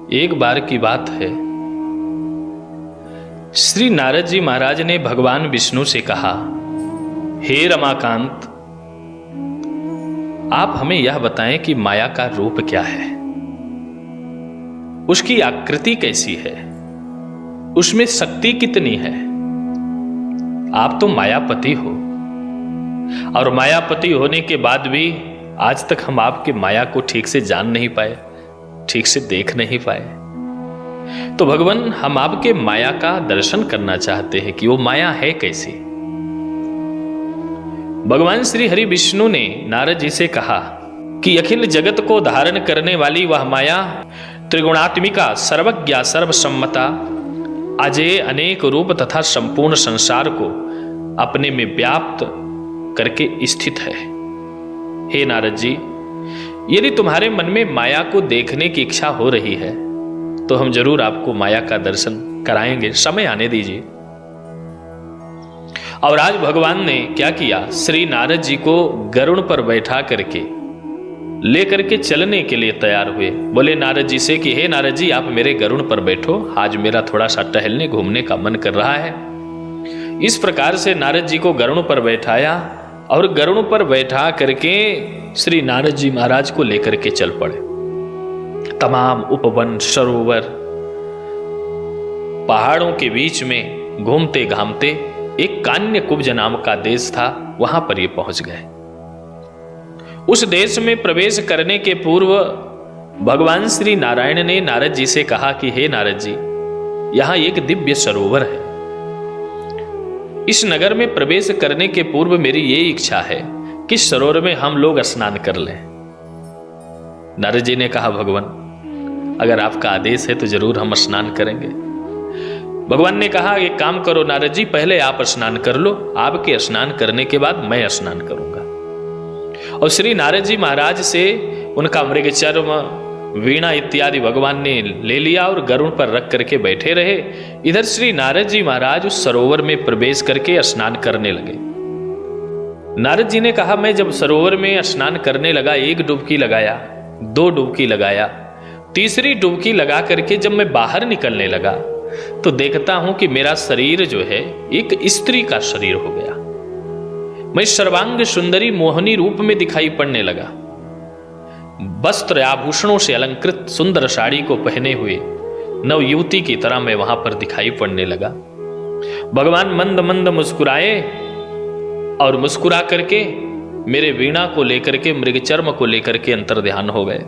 एक बार की बात है, श्री नारद जी महाराज ने भगवान विष्णु से कहा, हे रमाकांत, आप हमें यह बताएं कि माया का रूप क्या है, उसकी आकृति कैसी है, उसमें शक्ति कितनी है। आप तो मायापति हो और मायापति होने के बाद भी आज तक हम आपके माया को ठीक से जान नहीं पाए, ठीक से देख नहीं पाए। तो भगवान, हम आपके माया का दर्शन करना चाहते हैं कि वो माया है कैसी। भगवान श्री हरि विष्णु ने नारद जी से कहा कि अखिल जगत को धारण करने वाली वह माया त्रिगुणात्मिका, सर्वज्ञा, सर्वसम्मता, अजेय, अनेक रूप तथा संपूर्ण संसार को अपने में व्याप्त करके स्थित है। हे नारद जी, यदि तुम्हारे मन में माया को देखने की इच्छा हो रही है तो हम जरूर आपको माया का दर्शन कराएंगे, समय आने दीजिए। और आज भगवान ने क्या किया, श्री नारद जी को गरुड़ पर बैठा करके लेकर के चलने के लिए तैयार हुए। बोले नारद जी से कि हे नारद जी, आप मेरे गरुड़ पर बैठो, आज मेरा थोड़ा सा टहलने घूमने का मन कर रहा है। इस प्रकार से नारद जी को गरुड़ पर बैठाया और गरुड़ पर बैठा करके श्री नारद जी महाराज को लेकर के चल पड़े। तमाम उपवन, सरोवर, पहाड़ों के बीच में घूमते घामते एक कान्य कुब्ज नाम का देश था, वहां पर ये पहुंच गए। उस देश में प्रवेश करने के पूर्व भगवान श्री नारायण ने नारद जी से कहा कि हे नारद जी, यहां एक दिव्य सरोवर है। इस नगर में प्रवेश करने के पूर्व मेरी ये इच्छा है कि सरोवर में हम लोग स्नान कर लें। नारद जी ने कहा, भगवान, अगर आपका आदेश है तो जरूर हम स्नान करेंगे। भगवान ने कहा, एक काम करो नारद जी, पहले आप स्नान कर लो, आपके स्नान करने के बाद मैं स्नान करूंगा। और श्री नारद जी महाराज से उनका मृगचर्म, वीणा इत्यादि भगवान ने ले लिया और गरुड़ पर रख करके बैठे रहे। इधर श्री नारद जी महाराज उस सरोवर में प्रवेश करके स्नान करने लगे। नारद जी ने कहा, मैं जब सरोवर में स्नान करने लगा, एक डुबकी लगाया, दो डुबकी लगाया, तीसरी डुबकी लगा करके जब मैं बाहर निकलने लगा तो देखता हूं कि मेरा शरीर जो है एक स्त्री का शरीर हो गया। मैं सर्वांग सुंदरी मोहनी रूप में दिखाई पड़ने लगा। वस्त्र आभूषणों से अलंकृत सुंदर साड़ी को पहने हुए नव युवती की तरह मैं वहां पर दिखाई पड़ने लगा। भगवान मंद मंद मुस्कुराए और मुस्कुरा करके मेरे वीणा को लेकर के, मृगचर्म को लेकर के अंतर ध्यान हो गए।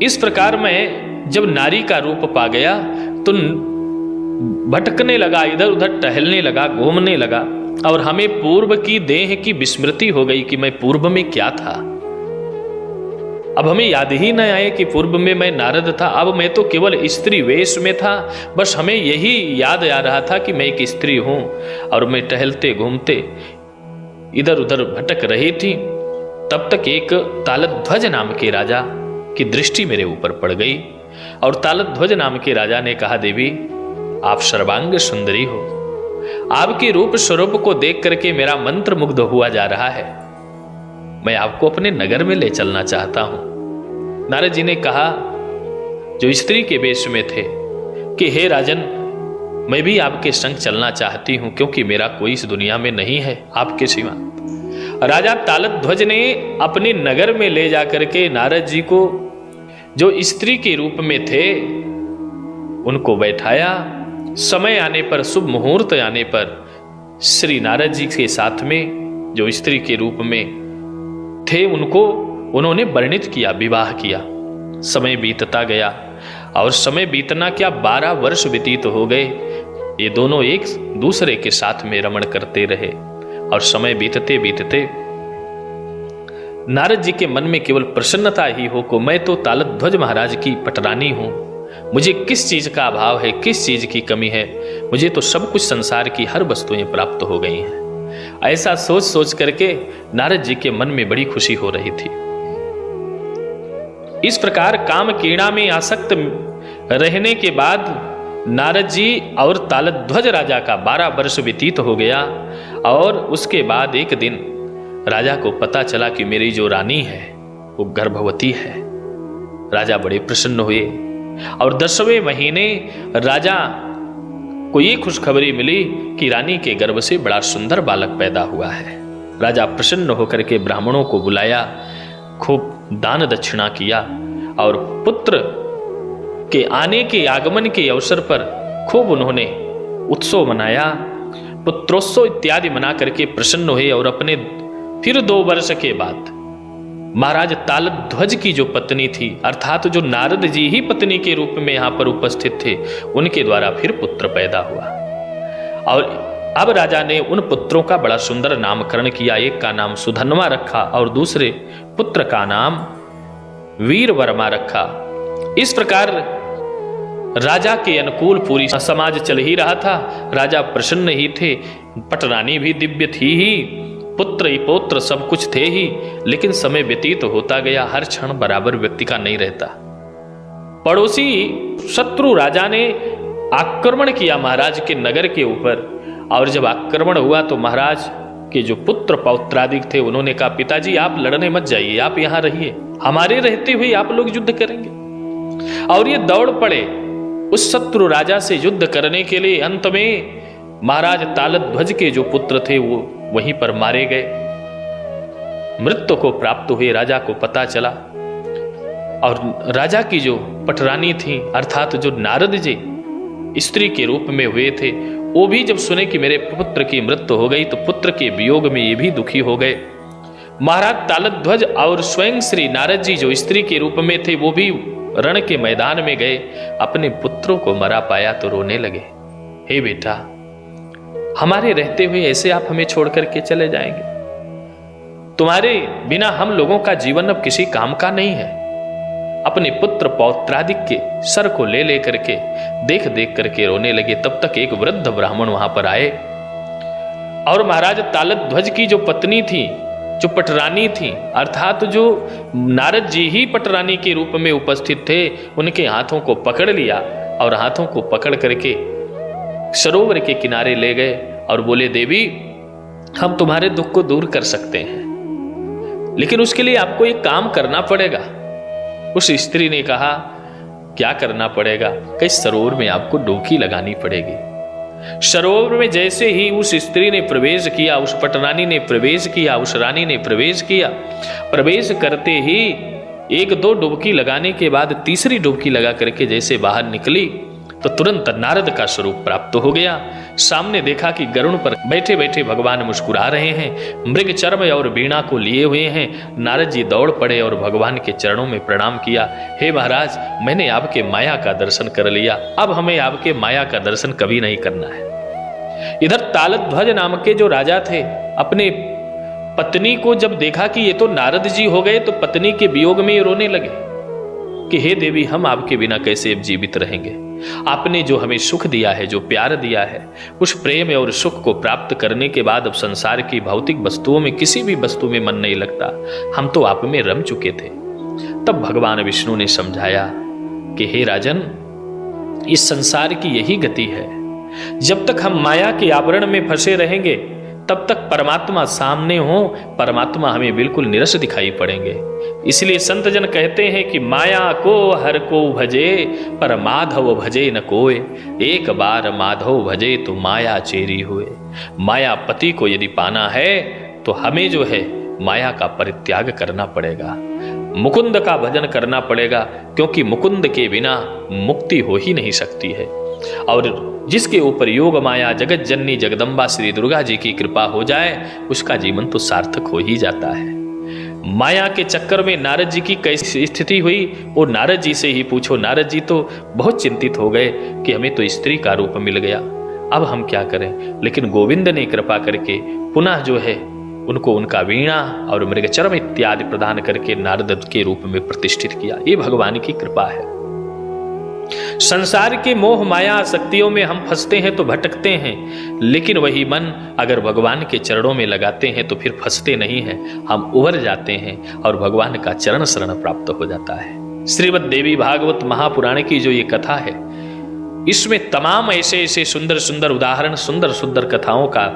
इस प्रकार मैं जब नारी का रूप पा गया तो भटकने लगा, इधर उधर टहलने लगा, घूमने लगा और हमें पूर्व की देह की विस्मृति हो गई कि मैं पूर्व में क्या था। अब हमें याद ही न आए कि पूर्व में मैं नारद था, अब मैं तो केवल स्त्री वेश में था। बस हमें यही याद आ रहा था कि मैं एक स्त्री हूं और मैं टहलते घूमते इधर उधर भटक रही थी। तब तक एक तालध्वज नाम के राजा की दृष्टि मेरे ऊपर पड़ गई और तालध्वज नाम के राजा ने कहा, देवी, आप सर्वांग सुंदरी हो, आपके रूप स्वरूप को देख करके मेरा मंत्र मुग्ध हुआ जा रहा है, मैं आपको अपने नगर में ले चलना चाहता हूं। नारद जी ने कहा, जो स्त्री के वेश में थे, कि हे राजन, मैं भी आपके संग चलना चाहती हूं, क्योंकि मेरा कोई इस दुनिया में नहीं है आपके सिवा। राजा तालध्वज ने अपने नगर में ले जाकर के नारद जी को, जो स्त्री के रूप में थे, उनको बैठाया। समय आने पर, शुभ मुहूर्त आने पर श्री नारद जी के साथ में जो स्त्री के रूप में थे उनको उन्होंने वर्णित किया, विवाह किया। समय बीतता गया और समय बीतना क्या, 12 वर्ष व्यतीत हो गए। ये दोनों एक दूसरे के साथ में रमण करते रहे और समय बीतते बीतते नारद जी के मन में केवल प्रसन्नता ही हो को, मैं तो तालध्वज महाराज की पटरानी हूं, मुझे किस चीज का अभाव है, किस चीज की कमी है, मुझे तो सब कुछ संसार की हर वस्तुएं प्राप्त हो गई हैं। ऐसा सोच सोच करके नारद जी के मन में बड़ी खुशी हो रही थी। इस प्रकार काम क्रीड़ा में आसक्त रहने के बाद नारद जी और तालध्वज राजा का 12 वर्ष व्यतीत हो गया और उसके बाद एक दिन राजा को पता चला कि मेरी जो रानी है वो गर्भवती है। राजा बड़े प्रसन्न हुए, और 10वें महीने राजा को ये खुशखबरी मिली कि रानी के गर्भ से बड़ा सुंदर बालक पैदा हुआ है। राजा प्रसन्न होकर के ब्राह्मणों को बुलाया, खूब दान दक्षिणा किया और पुत्र के आने के आगमन के अवसर पर खूब उन्होंने उत्सव मनाया, पुत्रोत्सव इत्यादि मना करके प्रसन्न हुए। और अपने फिर 2 वर्ष के बाद महाराज तालध्वज की जो पत्नी थी, अर्थात जो नारद जी ही पत्नी के रूप में यहाँ पर उपस्थित थे, उनके द्वारा फिर पुत्र पैदा हुआ। और अब राजा ने उन पुत्रों का बड़ा सुंदर नामकरण किया। एक का नाम सुधन्वा रखा और दूसरे पुत्र का नाम वीर वर्मा रखा। इस प्रकार राजा के अनुकूल पूरी समाज चल ही रहा था। राजा प्रसन्न ही थे, पटरानी भी दिव्य थी ही, पुत्र ही पौत्र सब कुछ थे ही। लेकिन समय व्यतीत होता गया, हर क्षण बराबर व्यक्ति का नहीं रहता। पड़ोसी शत्रु राजा ने आक्रमण किया महाराज के नगर के ऊपर। और जब आक्रमण हुआ तो महाराज के जो पुत्र पौत्रादिक थे, उन्होंने कहा, पिताजी आप लड़ने मत जाइए, आप यहां रहिए, हमारे रहते हुए आप लोग युद्ध करेंगे। और ये दौड़ पड़े उस शत्रु राजा से युद्ध करने के लिए। अंत में महाराज तालध्वज के जो पुत्र थे वो वहीं पर मारे गए, मृत्यु को प्राप्त हुए। राजा को पता चला और राजा की जो पटरानी थी, अर्थात जो नारद जी स्त्री के रूप में हुए थे, वो भी जब सुने कि मेरे पुत्र की मृत्यु हो गई तो पुत्र के वियोग में ये भी दुखी हो गए। महाराज तालध्वज और स्वयं श्री नारद जी जो स्त्री के रूप में थे, वो भी रण के मैदान में गए, अपने पुत्रों को मरा पाया तो रोने लगे। हे बेटा, हमारे रहते हुए ऐसे आप हमें छोड़ करके चले जाएंगे? तुम्हारे बिना हम लोगों का जीवन अब किसी काम का नहीं है। अपने पुत्र पौत्रादिक के सर को ले ले करके देख देख करके रोने लगे। तब तक एक वृद्ध ब्राह्मण वहां पर आए और महाराज तालध्वज की जो पत्नी थी, जो पटरानी थी, अर्थात जो नारद जी ही पटरानी के रूप में उपस्थित थे, उनके हाथों को पकड़ लिया और हाथों को पकड़ करके सरोवर के किनारे ले गए और बोले, देवी हम तुम्हारे दुख को दूर कर सकते हैं, लेकिन उसके लिए आपको एक काम करना पड़ेगा। उस स्त्री ने कहा, क्या करना पड़ेगा? कई सरोवर में आपको डुबकी लगानी पड़ेगी। सरोवर में जैसे ही उस स्त्री ने प्रवेश किया, उस पटरानी ने प्रवेश किया, उस रानी ने प्रवेश किया, प्रवेश करते ही 1-2 डुबकी लगाने के बाद तीसरी डुबकी लगा करके जैसे बाहर निकली तो तुरंत नारद का स्वरूप प्राप्त हो गया। सामने देखा कि गरुड़ पर बैठे बैठे भगवान मुस्कुरा रहे हैं, मृग चर्म और वीणा को लिए हुए हैं। नारद जी दौड़ पड़े और भगवान के चरणों में प्रणाम किया। हे महाराज, मैंने आपके माया का दर्शन कर लिया, अब हमें आपके माया का दर्शन कभी नहीं करना है। इधर तालध्वज नाम के जो राजा थे, अपने पत्नी को जब देखा कि ये तो नारद जी हो गए, तो पत्नी के वियोग में रोने लगे कि हे देवी, हम आपके बिना कैसे अब जीवित रहेंगे? आपने जो हमें सुख दिया है, जो प्यार दिया है, उस प्रेम और सुख को प्राप्त करने के बाद अब संसार की भौतिक वस्तुओं में किसी भी वस्तु में मन नहीं लगता। हम तो आप में रम चुके थे। तब भगवान विष्णु ने समझाया कि हे राजन, इस संसार की यही गति है। जब तक हम माया के आवरण में फंसे रहेंगे, तब तक परमात्मा सामने हो, परमात्मा हमें बिल्कुल निरस दिखाई पड़ेंगे। इसलिए संत जन कहते हैं कि माया को हर को भजे, पर माधव भजे न कोय। एक बार माधव भजे तो माया चेरी हुए। मायापति को यदि पाना है तो हमें जो है माया का परित्याग करना पड़ेगा, मुकुंद का भजन करना पड़ेगा, क्योंकि मुकुंद के बिना मुक्ति हो ही नहीं सकती है। और जिसके ऊपर योग माया जगत जननी जगदम्बा श्री दुर्गा जी की कृपा हो जाए, उसका जीवन तो सार्थक हो ही जाता है। माया के चक्कर में नारद जी की कैसी स्थिति हुई, वो नारद जी से ही पूछो। नारद जी तो बहुत चिंतित हो गए कि हमें तो स्त्री का रूप मिल गया, अब हम क्या करें? लेकिन गोविंद ने कृपा करके पुनः जो है उनको उनका वीणा और मृगचर्म इत्यादि प्रदान करके नारद के रूप में प्रतिष्ठित किया। ये भगवान की कृपा है। संसार के मोह माया शक्तियों में हम फंसते हैं तो भटकते हैं, लेकिन वही मन अगर भगवान के चरणों में लगाते हैं तो फिर फंसते नहीं हैं, हम उबर जाते हैं और भगवान का चरण शरण प्राप्त हो जाता है। श्रीमद् देवी भागवत महापुराण की जो ये कथा है, इसमें तमाम ऐसे ऐसे सुंदर सुंदर उदाहरण, सुंदर सुंदर कथाओं का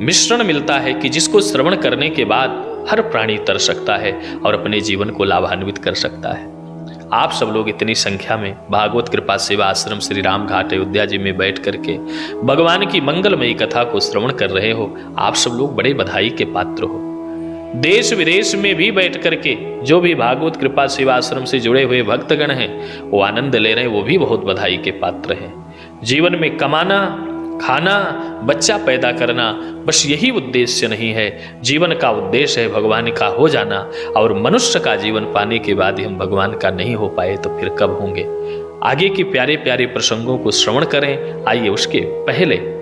मिश्रण मिलता है कि जिसको श्रवण करने के बाद हर प्राणी तर सकता है और अपने जीवन को लाभान्वित कर सकता है। आप सब लोग इतनी संख्या में भागवत कृपा सेवा आश्रम श्री राम घाट अयोध्या जी में बैठ करके भगवान की मंगलमयी कथा को श्रवण कर रहे हो। आप सब लोग बड़े बधाई के पात्र हो। देश विदेश में भी बैठ करके जो भी भागवत कृपा सेवा आश्रम से जुड़े हुए भक्तगण हैं वो आनंद ले रहे हैं, वो भी बहुत बधाई के पात्र हैं। जीवन में कमाना, खाना, बच्चा पैदा करना, बस यही उद्देश्य नहीं है। जीवन का उद्देश्य है भगवान का हो जाना, और मनुष्य का जीवन पाने के बाद ही हम भगवान का नहीं हो पाए तो फिर कब होंगे। आगे के प्यारे प्यारे प्रसंगों को श्रवण करें। आइए उसके पहले